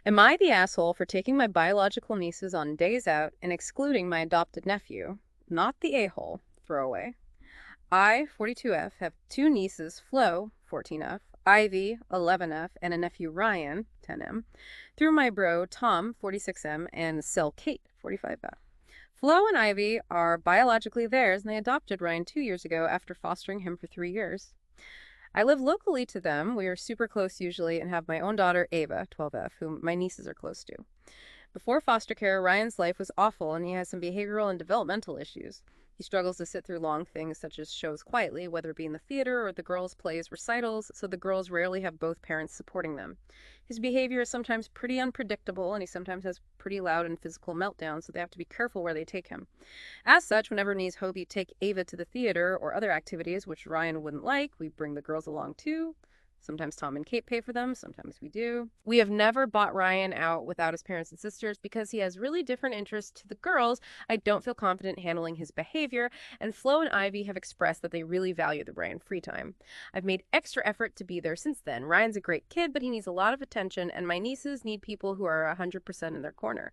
Am I the asshole for taking my biological nieces on days out and excluding my adopted nephew? Not the a-hole. Throwaway. I, 42F, have two nieces, Flo, 14F, Ivy, 11F, and a nephew, Ryan, 10M, through my bro, Tom, 46M, and Cell Kate, 45F. Flo and Ivy are biologically theirs, and they adopted Ryan 2 years ago after fostering him for 3 years. I live locally to them. We are super close usually and have my own daughter, Ava, 12F, whom my nieces are close to. Before foster care, Ryan's life was awful and he has some behavioral and developmental issues. He struggles to sit through long things such as shows quietly, whether it be in the theater or the girls' plays recitals, so the girls rarely have both parents supporting them. His behavior is sometimes pretty unpredictable and he sometimes has pretty loud and physical meltdowns, so they have to be careful where they take him. As such, whenever Niece Hobie take Ava to the theater or other activities, which Ryan wouldn't like, we bring the girls along too. Sometimes Tom and Kate pay for them, sometimes we do. We have never bought Ryan out without his parents and sisters because he has really different interests to the girls. I don't feel confident handling his behavior, and Flo and Ivy have expressed that they really value the Ryan free time. I've made extra effort to be there since then. Ryan's a great kid, but he needs a lot of attention, and my nieces need people who are 100% in their corner.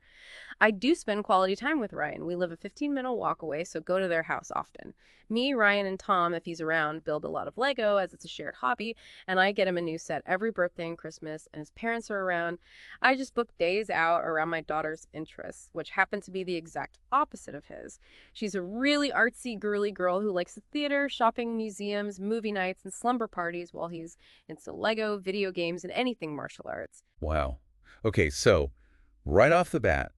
I do spend quality time with Ryan. We live a 15-minute walk away, so go to their house often. Me, Ryan, and Tom, if he's around, build a lot of Lego as it's a shared hobby, and I get him a new set every birthday and Christmas, and his parents are around. I just book days out around my daughter's interests, which happen to be the exact opposite of his. She's a really artsy, girly girl who likes the theater, shopping, museums, movie nights, and slumber parties while he's into Lego, video games, and anything martial arts. Wow. Okay, so right off the bat,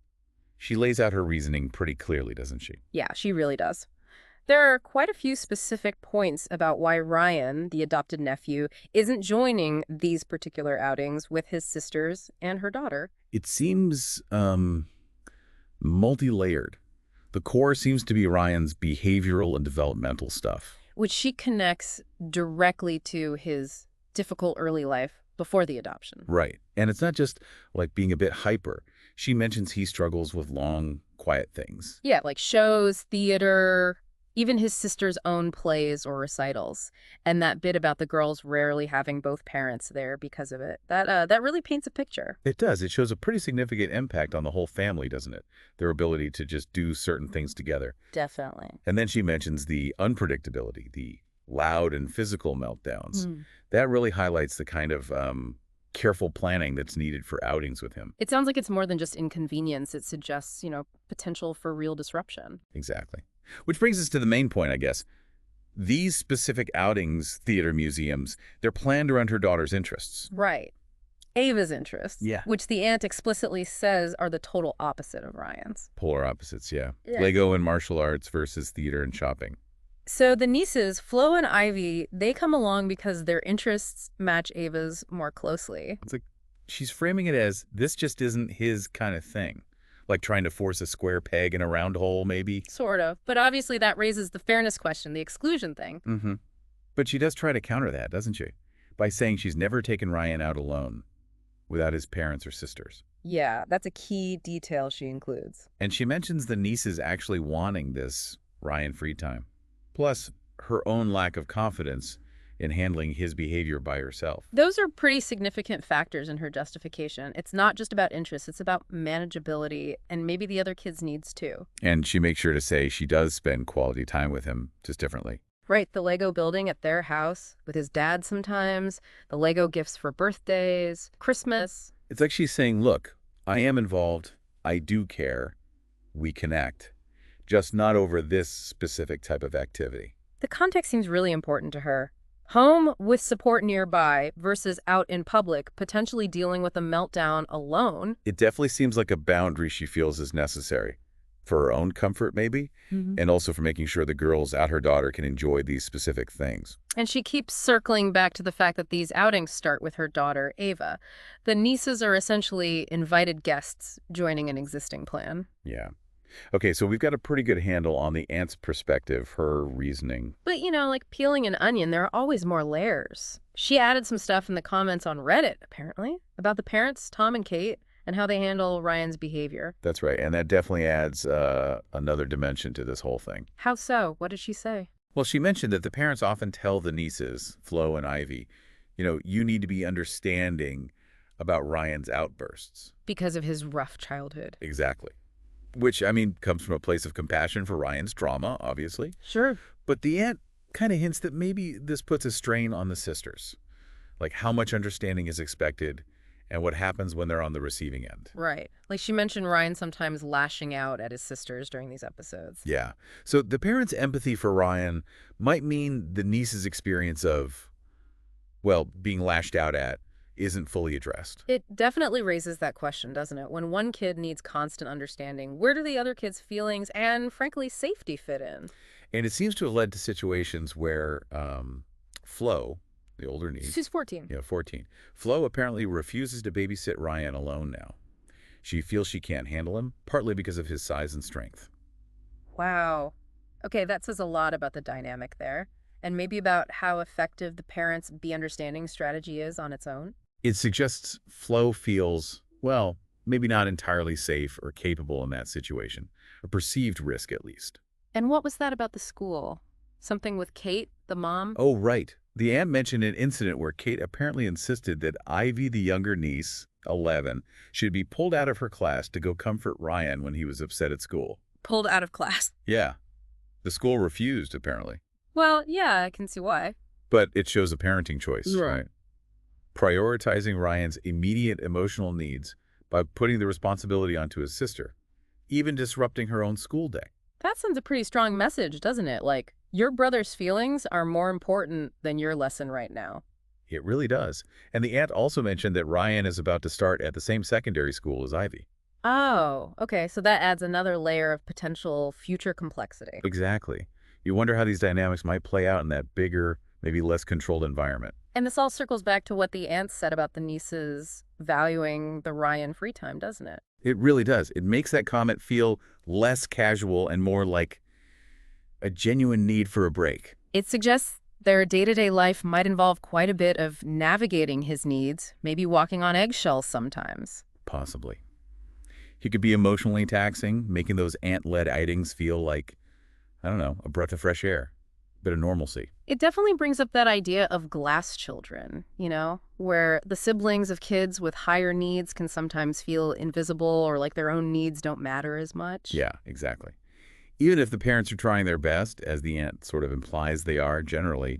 she lays out her reasoning pretty clearly, doesn't she? Yeah, she really does. There are quite a few specific points about why Ryan, the adopted nephew, isn't joining these particular outings with his sisters and her daughter. It seems multi-layered. The core seems to be Ryan's behavioral and developmental stuff. Which she connects directly to his difficult early life before the adoption. Right. And it's not just like being a bit hyper. She mentions he struggles with long, quiet things. Yeah, like shows, theater, even his sister's own plays or recitals. And that bit about the girls rarely having both parents there because of it. That really paints a picture. It does. It shows a pretty significant impact on the whole family, doesn't it? Their ability to just do certain things together. Definitely. And then she mentions the unpredictability, the loud and physical meltdowns. That really highlights the kind of careful planning that's needed for outings with him. It sounds like it's more than just inconvenience. It suggests, potential for real disruption. Exactly. Which brings us to the main point, I guess. These specific outings, theater, museums, they're planned around her daughter's interests. Right. Ava's interests, Yeah. which the aunt explicitly says are the total opposite of Ryan's. Polar opposites, yeah. Yeah. Lego and martial arts versus theater and shopping. So the nieces, Flo and Ivy, they come along because their interests match Ava's more closely. It's like she's framing it as this just isn't his kind of thing. Like trying to force a square peg in a round hole, maybe. Sort of. But obviously that raises the fairness question, the exclusion thing. Mm-hmm. But she does try to counter that, doesn't she? By saying she's never taken Ryan out alone without his parents or sisters. Yeah, that's a key detail she includes. And she mentions the nieces actually wanting this Ryan free time. Plus, her own lack of confidence in handling his behavior by herself. Those are pretty significant factors in her justification. It's not just about interests, it's about manageability and maybe the other kids' needs too. And she makes sure to say she does spend quality time with him, just differently. Right, the Lego building at their house, with his dad sometimes, the Lego gifts for birthdays, Christmas. It's like she's saying, look, I am involved, I do care, we connect, just not over this specific type of activity. The context seems really important to her. Home with support nearby versus out in public, potentially dealing with a meltdown alone. It definitely seems like a boundary she feels is necessary. For her own comfort, maybe, and also for making sure the girls at her daughter can enjoy these specific things. And she keeps circling back to the fact that these outings start with her daughter, Ava. The nieces are essentially invited guests joining an existing plan. Yeah. Okay, so we've got a pretty good handle on the aunt's perspective, her reasoning. But, like peeling an onion, there are always more layers. She added some stuff in the comments on Reddit, apparently, about the parents, Tom and Kate, and how they handle Ryan's behavior. That's right, and that definitely adds another dimension to this whole thing. How so? What did she say? Well, she mentioned that the parents often tell the nieces, Flo and Ivy, you need to be understanding about Ryan's outbursts. Because of his rough childhood. Exactly. Which, I mean, comes from a place of compassion for Ryan's trauma, obviously. Sure. But the aunt kind of hints that maybe this puts a strain on the sisters. Like how much understanding is expected and what happens when they're on the receiving end. Right. Like she mentioned Ryan sometimes lashing out at his sisters during these episodes. Yeah. So the parents' empathy for Ryan might mean the niece's experience of, well, being lashed out at isn't fully addressed. It definitely raises that question, doesn't it? When one kid needs constant understanding, where do the other kids' feelings and, frankly, safety fit in? And it seems to have led to situations where Flo, the older niece, She's 14. 14, Flo apparently refuses to babysit Ryan alone now. She feels she can't handle him, partly because of his size and strength. Wow. Okay, that says a lot about the dynamic there, and maybe about how effective the parents' be understanding strategy is on its own. It suggests Flo feels, well, maybe not entirely safe or capable in that situation, a perceived risk at least. And what was that about the school? Something with Kate, the mom? Oh, right. The aunt mentioned an incident where Kate apparently insisted that Ivy, the younger niece, 11, should be pulled out of her class to go comfort Ryan when he was upset at school. Pulled out of class. Yeah. The school refused, apparently. Well, yeah, I can see why. But it shows a parenting choice, Right. right? Prioritizing Ryan's immediate emotional needs by putting the responsibility onto his sister, even disrupting her own school day. That sends a pretty strong message, doesn't it? Like, your brother's feelings are more important than your lesson right now. It really does. And the aunt also mentioned that Ryan is about to start at the same secondary school as Ivy. Oh, okay, so that adds another layer of potential future complexity. Exactly. You wonder how these dynamics might play out in that bigger, maybe less controlled environment. And this all circles back to what the aunt said about the nieces valuing the Ryan free time, doesn't it? It really does. It makes that comment feel less casual and more like a genuine need for a break. It suggests their day-to-day life might involve quite a bit of navigating his needs, maybe walking on eggshells sometimes. Possibly. He could be emotionally taxing, making those aunt-led outings feel like, I don't know, a breath of fresh air, a bit of normalcy. It definitely brings up that idea of glass children, where the siblings of kids with higher needs can sometimes feel invisible or like their own needs don't matter as much. Yeah, exactly. Even if the parents are trying their best, as the aunt sort of implies they are generally,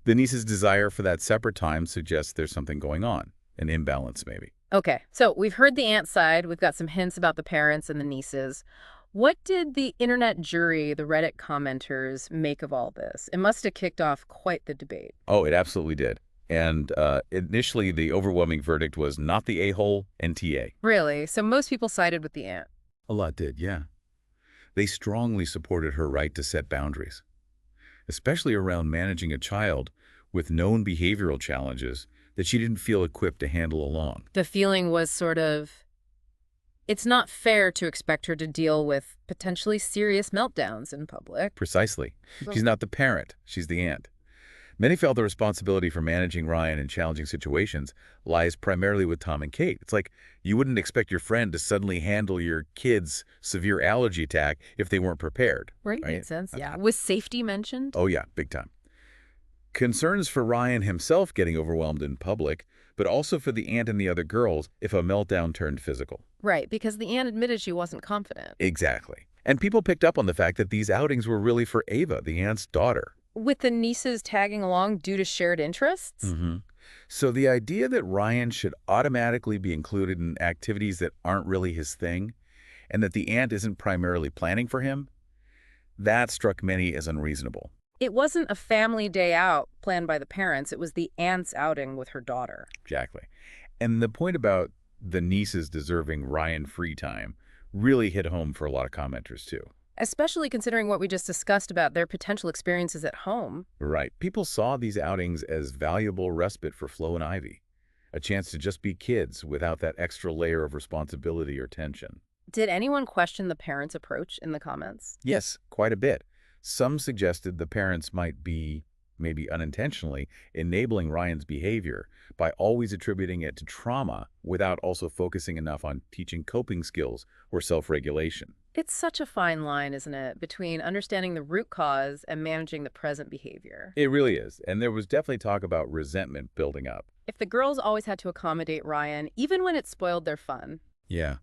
the niece's desire for that separate time suggests there's something going on, an imbalance maybe. Okay, so we've heard the aunt side. We've got some hints about the parents and the nieces. What did the internet jury, the Reddit commenters, make of all this? It must have kicked off quite the debate. Oh, it absolutely did. And initially, the overwhelming verdict was not the a-hole, NTA. Really? So most people sided with the aunt. A lot did, yeah. They strongly supported her right to set boundaries, especially around managing a child with known behavioral challenges that she didn't feel equipped to handle alone. The feeling was sort of, it's not fair to expect her to deal with potentially serious meltdowns in public. Precisely. She's not the parent, she's the aunt. Many felt the responsibility for managing Ryan in challenging situations lies primarily with Tom and Kate. It's like you wouldn't expect your friend to suddenly handle your kid's severe allergy attack if they weren't prepared. Right, makes sense. Yeah. Was safety mentioned? Oh, yeah, big time. Concerns for Ryan himself getting overwhelmed in public, but also for the aunt and the other girls if a meltdown turned physical. Right, because the aunt admitted she wasn't confident. Exactly. And people picked up on the fact that these outings were really for Ava, the aunt's daughter. With the nieces tagging along due to shared interests? So the idea that Ryan should automatically be included in activities that aren't really his thing, and that the aunt isn't primarily planning for him, that struck many as unreasonable. It wasn't a family day out planned by the parents. It was the aunt's outing with her daughter. Exactly. And the point about the nieces deserving Ryan free time really hit home for a lot of commenters, too. Especially considering what we just discussed about their potential experiences at home. Right. People saw these outings as valuable respite for Flo and Ivy, a chance to just be kids without that extra layer of responsibility or tension. Did anyone question the parents' approach in the comments? Yes, quite a bit. Some suggested the parents might be, maybe unintentionally, enabling Ryan's behavior by always attributing it to trauma without also focusing enough on teaching coping skills or self-regulation. It's such a fine line, isn't it, between understanding the root cause and managing the present behavior. It really is. And there was definitely talk about resentment building up. If the girls always had to accommodate Ryan, even when it spoiled their fun. Yeah.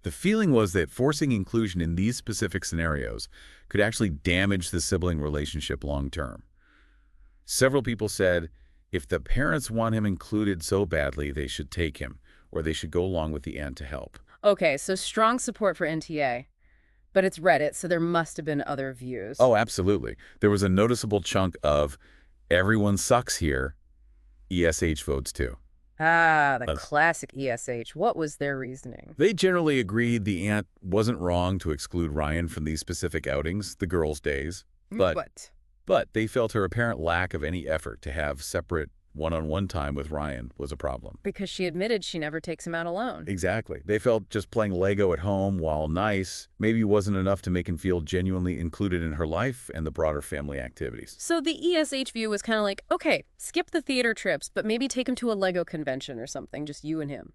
The feeling was that forcing inclusion in these specific scenarios could actually damage the sibling relationship long term. Several people said if the parents want him included so badly, they should take him, or they should go along with the aunt to help. Okay, so strong support for NTA. But it's Reddit, so there must have been other views. Oh, absolutely. There was a noticeable chunk of everyone sucks here, ESH votes too. Ah, the Uh, classic ESH. What was their reasoning? They generally agreed the aunt wasn't wrong to exclude Ryan from these specific outings, the girls' days, but What? but they felt her apparent lack of any effort to have separate one-on-one time with Ryan was a problem. Because she admitted she never takes him out alone. Exactly. They felt just playing Lego at home, while nice, maybe wasn't enough to make him feel genuinely included in her life and the broader family activities. So the ESH view was kind of like, okay, skip the theater trips, but maybe take him to a Lego convention or something, just you and him.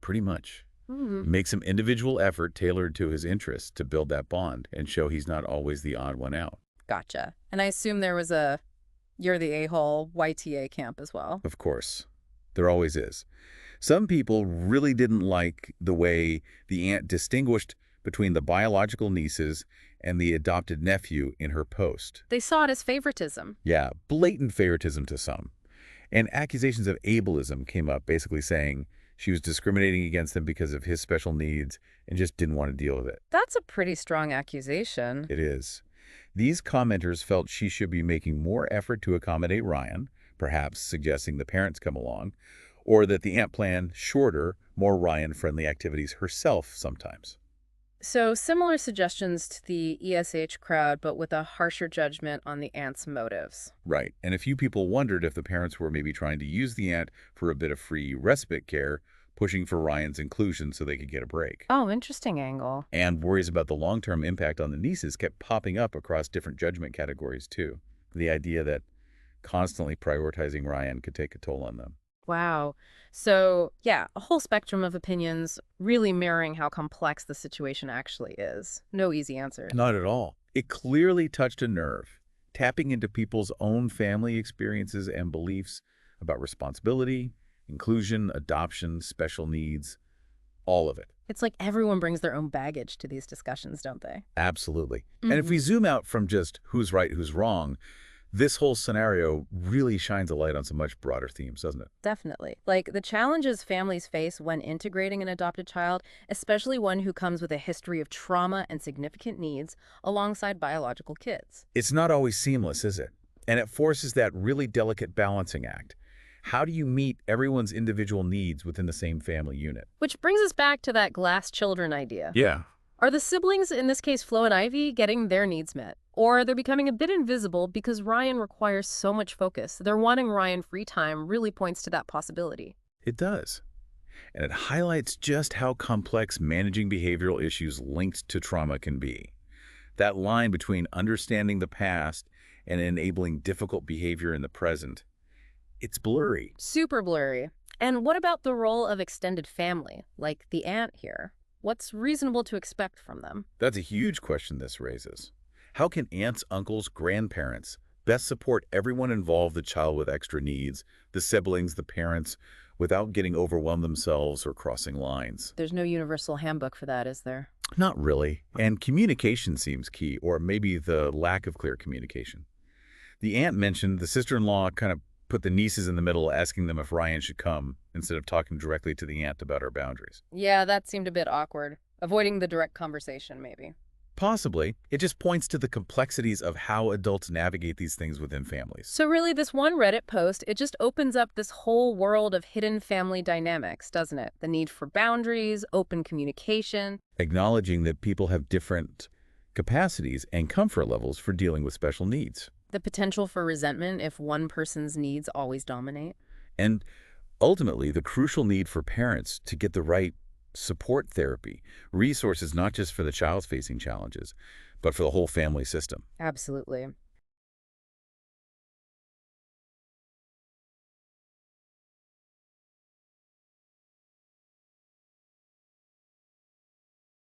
Pretty much. Hmm. Make some individual effort tailored to his interests to build that bond and show he's not always the odd one out. Gotcha. And I assume there was a you're the a-hole YTA camp as well. Of course. There always is. Some people really didn't like the way the aunt distinguished between the biological nieces and the adopted nephew in her post. They saw it as favoritism. Yeah, blatant favoritism to some. And accusations of ableism came up, basically saying she was discriminating against him because of his special needs and just didn't want to deal with it. That's a pretty strong accusation. It is. These commenters felt she should be making more effort to accommodate Ryan, perhaps suggesting the parents come along, or that the aunt plan shorter, more Ryan-friendly activities herself sometimes. So similar suggestions to the ESH crowd, but with a harsher judgment on the aunt's motives. Right, and a few people wondered if the parents were maybe trying to use the aunt for a bit of free respite care, pushing for Ryan's inclusion so they could get a break. Oh, interesting angle. And worries about the long-term impact on the nieces kept popping up across different judgment categories, too. The idea that constantly prioritizing Ryan could take a toll on them. Wow. So, yeah, a whole spectrum of opinions, really mirroring how complex the situation actually is. No easy answers. Not at all. It clearly touched a nerve, tapping into people's own family experiences and beliefs about responsibility, inclusion, adoption, special needs, all of it. It's like everyone brings their own baggage to these discussions, don't they? Absolutely. And if we zoom out from just who's right, who's wrong, this whole scenario really shines a light on some much broader themes, doesn't it? Definitely. Like the challenges families face when integrating an adopted child, especially one who comes with a history of trauma and significant needs alongside biological kids. It's not always seamless, is it? And it forces that really delicate balancing act. How do you meet everyone's individual needs within the same family unit? Which brings us back to that glass children idea. Yeah. Are the siblings, in this case Flo and Ivy, getting their needs met? Or are they becoming a bit invisible because Ryan requires so much focus? They're wanting Ryan free time really points to that possibility. It does. And it highlights just how complex managing behavioral issues linked to trauma can be. That line between understanding the past and enabling difficult behavior in the present, it's blurry. Super blurry. And what about the role of extended family, like the aunt here? What's reasonable to expect from them? That's a huge question this raises. How can aunts, uncles, grandparents best support everyone involved, the child with extra needs, the siblings, the parents, without getting overwhelmed themselves or crossing lines? There's no universal handbook for that, is there? Not really. And communication seems key, or maybe the lack of clear communication. The aunt mentioned the sister-in-law kind of put the nieces in the middle, asking them if Ryan should come, instead of talking directly to the aunt about her boundaries. Yeah, that seemed a bit awkward. Avoiding the direct conversation, maybe. Possibly. It just points to the complexities of how adults navigate these things within families. So really, this one Reddit post, it just opens up this whole world of hidden family dynamics, doesn't it? The need for boundaries, open communication. Acknowledging that people have different capacities and comfort levels for dealing with special needs. The potential for resentment if one person's needs always dominate. And ultimately, the crucial need for parents to get the right support therapy, resources not just for the child facing challenges, but for the whole family system. Absolutely.